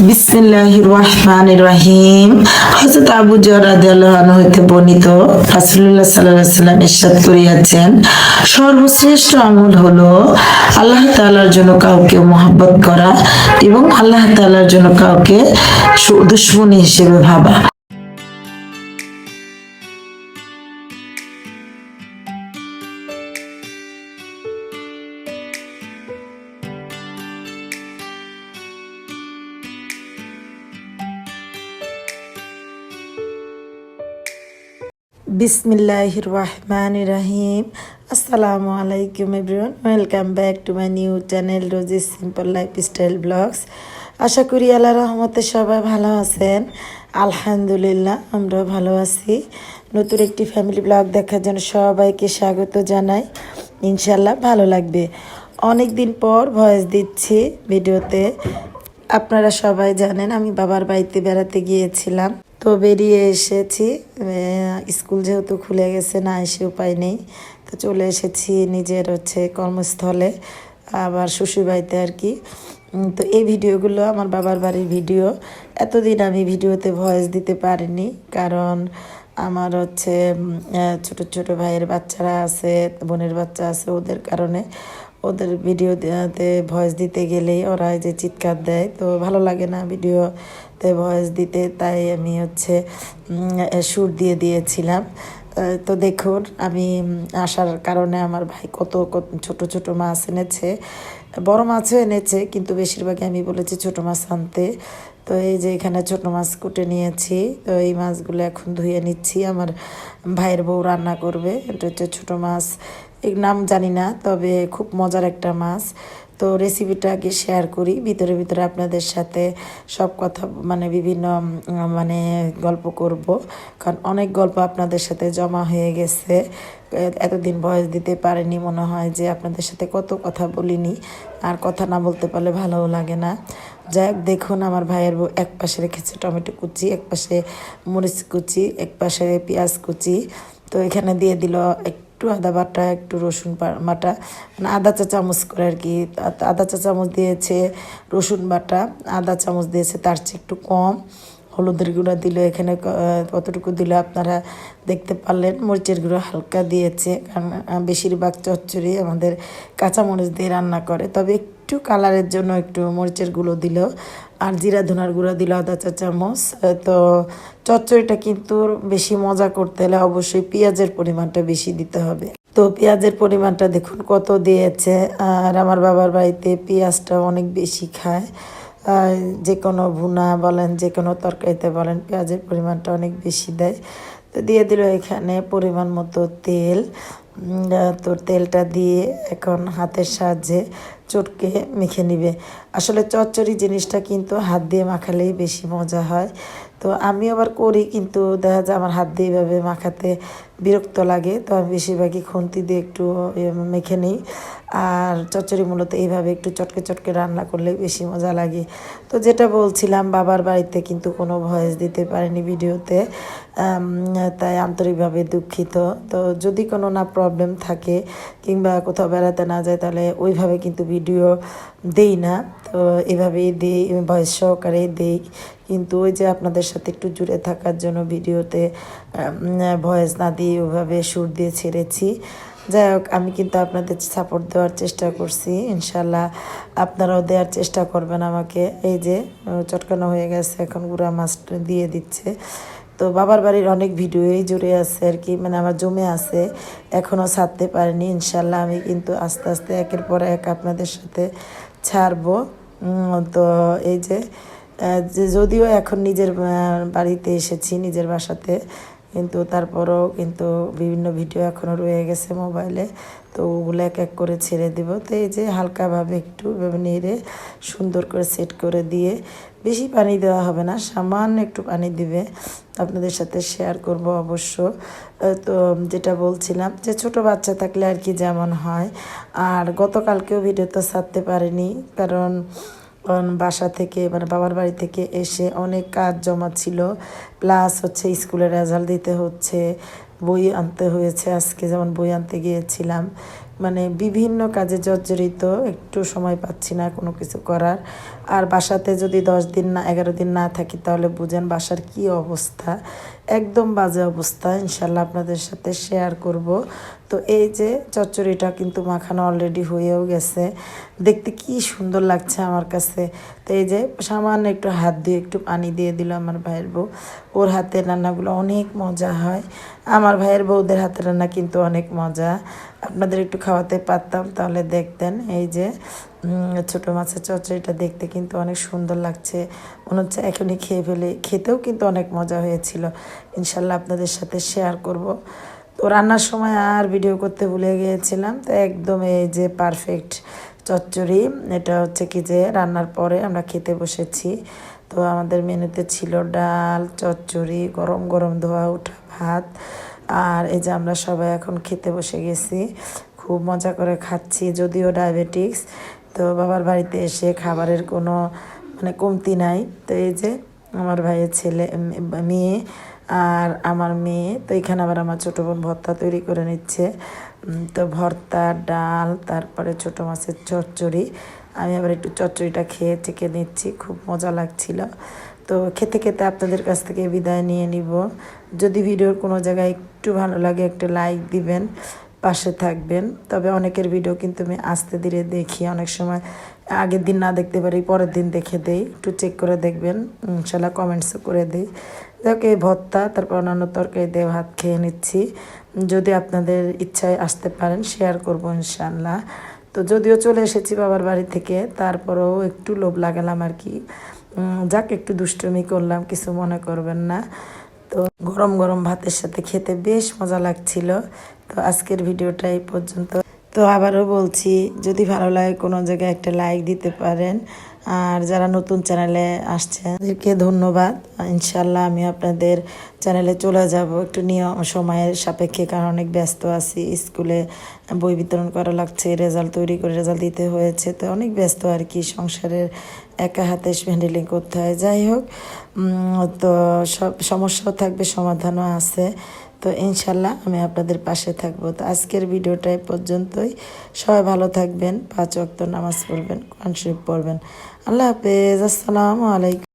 বিসমিল্লাহির রহমানির রহিম। হযরত আবু যর রাদিয়াল্লাহু আনহু হতে বর্ণিত রাসূলুল্লাহ সাল্লাল্লাহু আলাইহি ওয়াসাল্লাম ইরশাদ করিয়াছেন, সর্বশ্রেষ্ঠ আমল হলো আল্লাহ তাআলার জন্য কাউকে মহব্বত করা এবং আল্লাহ তাআলার জন্য কাউকে দুশমনী হিসেবে ভাবা। বিসমিল্লাহির রহমানির রহিম। আসসালামু আলাইকুম everyone, welcome back to my new channel Rozy's simple lifestyle vlogs. আশা করি আল্লাহর রহমতে সবাই ভালো আছেন। আলহামদুলিল্লাহ আমরাও ভালো আছি। নতুন একটি ফ্যামিলি ব্লগ দেখার জন্য সবাইকে স্বাগত জানাই। ইনশাল্লাহ ভালো লাগবে। অনেক দিন পর ভয়েস দিচ্ছি ভিডিওতে। আপনারা সবাই জানেন আমি বাবার বাড়িতে বেড়াতে গিয়েছিলাম, তো বেরিয়ে এসেছি। স্কুল যেহেতু খুলে গেছে, না এসে উপায় নেই, তো চলে এসেছি নিজের কর্মস্থলে, আবার শ্বশুর বাড়িতে আর কি। তো এই ভিডিওগুলো আমার বাবার বাড়ির ভিডিও। এতদিন আমি ভিডিওতে ভয়েস দিতে পারিনি, কারণ আমার ছোট ছোট ভাইয়ের বাচ্চারা আছে, বোনের বাচ্চা আছে, ওদের কারণে ওদের ভিডিওতে ভয়েস দিতে গেলেই ওরা যে চিৎকার দেয়, তো ভালো লাগে না ভিডিওতে ভয়েস দিতে। তাই আমি সুর দিয়ে দিয়েছিলাম। তো দেখুন, আমি আসার কারণে আমার ভাই কত কত ছোট ছোট মাছ এনেছে, বড় মাছও এনেছে, কিন্তু বেশিরভাগই আমি বলেছি ছোট মাছ আনতে। তো এই যে এখানে ছোট মাছ কুটে নিয়েছি, তো এই মাছগুলো এখন ধুয়ে নিচ্ছি। আমার ভাইয়ের বউ রান্না করবে। এটা হচ্ছে ছোটো মাছ, এর নাম জানি না, তবে খুব মজার একটা মাছ। তো রেসিপিটা আগে শেয়ার করি, ভিতরে ভিতরে আপনাদের সাথে সব কথা বিভিন্ন গল্প করব, কারণ অনেক গল্প আপনাদের সাথে জমা হয়ে গেছে। এতদিন ভয়েস দিতে পারিনি, মনে হয় যে আপনাদের সাথে কত কথা বলিনি, আর কথা না বলতে পারলে ভালোও লাগে না। যাই হোক, দেখুন আমার ভাইয়ের বউ এক পাশে রেখেছে টমেটো কুচি, এক পাশে মরিচ কুচি, এক পাশে পেঁয়াজ কুচি। তো এখানে দিয়ে দিল একটু আদা বাটা, একটু রসুন বাটা, মানে আধা চা চামচ করে আর কি। আধা চা চামচ দিয়েছে রসুন বাটা, আধা চামচ দিয়েছে তার চেয়ে একটু কম। হলুদের গুঁড়া দিল এখানে কতটুকু দিল আপনারা দেখতে পারলেন। মরিচের গুঁড়ো হালকা দিয়েছে, কারণ বেশিরভাগ চচ্চড়ি আমাদের কাঁচামরিচ দিয়ে রান্না করে, তবে একটু কালারের জন্য একটু মরিচের গুঁড়ো দিল। আর জিরা ধনার গুঁড়ো দিল আধা চা চামচ। তো চচ্চড়িটা কিন্তু বেশি মজা করতে হলে অবশ্যই পেঁয়াজের পরিমাণটা বেশি দিতে হবে। তো পেঁয়াজের পরিমাণটা দেখুন কত দিয়েছে। আর আমার বাবার বাড়িতে পেঁয়াজটা অনেক বেশি খায়, যে কোনো ভুনা বলেন, যে কোনো তরকারিতে বলেন, পেঁয়াজের পরিমাণটা অনেক বেশি দেয়। তো দিয়ে দিল এখানে পরিমাণ মতো তেল। তো তেলটা দিয়ে এখন হাতের সাহায্যে চটকে মেখে নিবে। আসলে চচ্চড়ি জিনিসটা কিন্তু হাত দিয়ে মাখালেই বেশি মজা হয়। তো আমি আবার করি, কিন্তু দেখা যায় আমার হাত দিয়ে এভাবে মাখাতে বিরক্ত লাগে, তো আমি বেশিরভাগই খুন্তি দিয়ে একটু মেখে নিই। আর চচ্চড়ি মূলত এইভাবে একটু চটকে চটকে রান্না করলে বেশি মজা লাগে। তো যেটা বলছিলাম, বাবার বাড়িতে কিন্তু কোনো ভয়েস দিতে পারিনি ভিডিওতে, তাই আন্তরিকভাবে দুঃখিত। তো যদি কোনো না প্রবলেম থাকে কিংবা কোথাও বেড়াতে না যায়, তাহলে ওইভাবে কিন্তু ভিডিও দেই না। তো এভাবেই দিই, ভয়েস সহকারে দিই। কিন্তু ওই যে আপনাদের সাথে একটু জুড়ে থাকার জন্য ভিডিওতে ভয়েস না দিয়ে ওইভাবে সুর দিয়ে ছেড়েছি। যাই হোক, আমি কিন্তু আপনাদের সাপোর্ট দেওয়ার চেষ্টা করছি, ইনশাল্লাহ আপনারাও দেওয়ার চেষ্টা করবেন আমাকে। এই যে চটকানো হয়ে গেছে, এখন গুঁড়া মাছটা দিয়ে দিচ্ছে। তো বাবার বাড়ির অনেক ভিডিওই জুড়ে আছে আর কি, আমার জমে আছে, এখনও ছাড়তে পারিনি। ইনশাল্লাহ আমি কিন্তু আস্তে আস্তে একের পর এক আপনাদের সাথে ছাড়বো। তো এই যে যদিও এখন নিজের বাড়িতে এসেছি, নিজের বাসাতে, কিন্তু তারপরেও কিন্তু বিভিন্ন ভিডিও এখনও রয়ে গেছে মোবাইলে, তো ওগুলো এক এক করে ছেড়ে দেব। তো এই যে হালকাভাবে একটু নেড়ে সুন্দর করে সেট করে দিয়ে, বেশি পানি দেওয়া হবে না, সামান্য একটু পানি দিবে, আপনাদের সাথে শেয়ার করব অবশ্য। তো যেটা বলছিলাম, যে ছোট বাচ্চা থাকলে আর কি যেমন হয়। আর গতকালকেও ভিডিওটা ছাড়তে পারিনি, কারণ বাসা থেকে বাবার বাড়ি থেকে এসে অনেক কাজ জমা ছিল, প্লাস স্কুলের রেজাল্ট দিতে হচ্ছে, বই আনতে হয়েছে। আজকে যেমন বই আনতে গিয়েছিলাম, মানে বিভিন্ন কাজে জর্জরিত, একটু সময় পাচ্ছি না কোনো কিছু করার। আর বাসাতে যদি 10 দিন না 11 দিন না থাকি তাহলে বুঝেন বাসার কি অবস্থা, একদম বাজে অবস্থা। ইনশাল্লাহ আপনাদের সাথে শেয়ার করব। তো এই যে চচ্চড়িটা কিন্তু মাখানো অলরেডি হয়েও গেছে, দেখতে কি সুন্দর লাগছে আমার কাছে। তো এই যে সামান্য একটু হাত দিয়ে একটু পানি দিয়ে দিল আমার ভাইয়ের বউ। ওর হাতের রান্নাগুলো অনেক মজা হয়, আমার ভাইয়ের বউদের হাতের রান্না কিন্তু অনেক মজা। আপনাদের একটু খাওয়াতে পারতাম তাহলে দেখতেন। এই যে ছোটো মাছের চচ্চড়িটা দেখতে কিন্তু অনেক সুন্দর লাগছে, মনে হচ্ছে এখনই খেয়ে ফেলে। খেতেও কিন্তু অনেক মজা হয়েছিল, ইনশাল্লাহ আপনাদের সাথে শেয়ার করব। তো রান্নার সময় আর ভিডিও করতে ভুলে গিয়েছিলাম। তো একদম এই যে পারফেক্ট চচ্চড়ি, এটা হচ্ছে কি যে রান্নার পরে আমরা খেতে বসেছি। তো আমাদের মেনুতে ছিল ডাল, চচ্চড়ি, গরম গরম ধোয়া ওঠা ভাত। আর এই যে আমরা সবাই এখন খেতে বসে গেছি, খুব মজা করে খাচ্ছি। যদিও ডায়াবেটিক্স, তো বাবার বাড়িতে এসে খাবারের কোনো মানে কমতি নাই। তো এই যে আমার ভাইয়ের ছেলে মেয়ে আর আমার মেয়ে, তো এখানে আবার আমার ছোটো বোন ভর্তা তৈরি করে নিচ্ছে। তো ভর্তা, ডাল, তারপরে ছোটো মাছের চচ্চড়ি। আমি আবার একটু চচ্চড়িটা খেয়ে চেকে নিচ্ছি, খুব মজা লাগছিল। তো খেতে খেতে আপনাদের কাছ থেকে বিদায় নিয়ে নিব। যদি ভিডিওর কোনো জায়গায় একটু ভালো লাগে একটু লাইক দিবেন, পাশে থাকবেন। তবে অনেকের ভিডিও কিন্তু আমি আস্তে ধীরে দেখি, অনেক সময় আগের দিন না দেখতে পারি, পরের দিন দেখে দেই, একটু চেক করে দেখবেন। ইনশাল্লাহ কমেন্টসও করে দিই। যাকে ভর্তা তারপর অন্যান্য তরকারি দিয়ে ভাত খেয়ে নিচ্ছি। যদি আপনাদের ইচ্ছায় আসতে পারেন শেয়ার করবো ইনশাল্লাহ। তো যদিও চলে এসেছি বাবার বাড়ি থেকে, তারপরেও একটু লোভ লাগালাম আর কি। যাক, একটু দুষ্টুমি করলাম, কিছু মনে করবেন না। তো গরম গরম ভাতের সাথে খেতে বেশ মজা লাগছিল। তো আজকের ভিডিওটা এই পর্যন্ত। তো আবারও বলছি, যদি ভালো লাগে কোনো জায়গায় একটা লাইক দিতে পারেন। আর যারা নতুন চ্যানেলে আসছেন তাদেরকে ধন্যবাদ। ইনশাল্লাহ আমি আপনাদের চ্যানেলে চলে যাব একটু নিয়ম সময়ের সাপেক্ষে, কারণ অনেক ব্যস্ত আছি। স্কুলে বই বিতরণ করা লাগছে, রেজাল্ট তৈরি করে রেজাল্ট দিতে হয়েছে, তো অনেক ব্যস্ত আর কি। সংসারের একা হাতে হ্যান্ডেলিং করতে হয়। যাই হোক, তো সব সমস্যাও থাকবে, সমাধানও আছে। তো ইনশাল্লাহ আমি আপনাদের পাশে থাকবো। তো আজকের ভিডিওটা এই পর্যন্তই। সবাই ভালো থাকবেন, 5 ওয়াক্ত নামাজ পড়বেন, কোরআন শরীফ পড়বেন। আল্লাহ হাফেজ, আসসালামু আলাইকুম।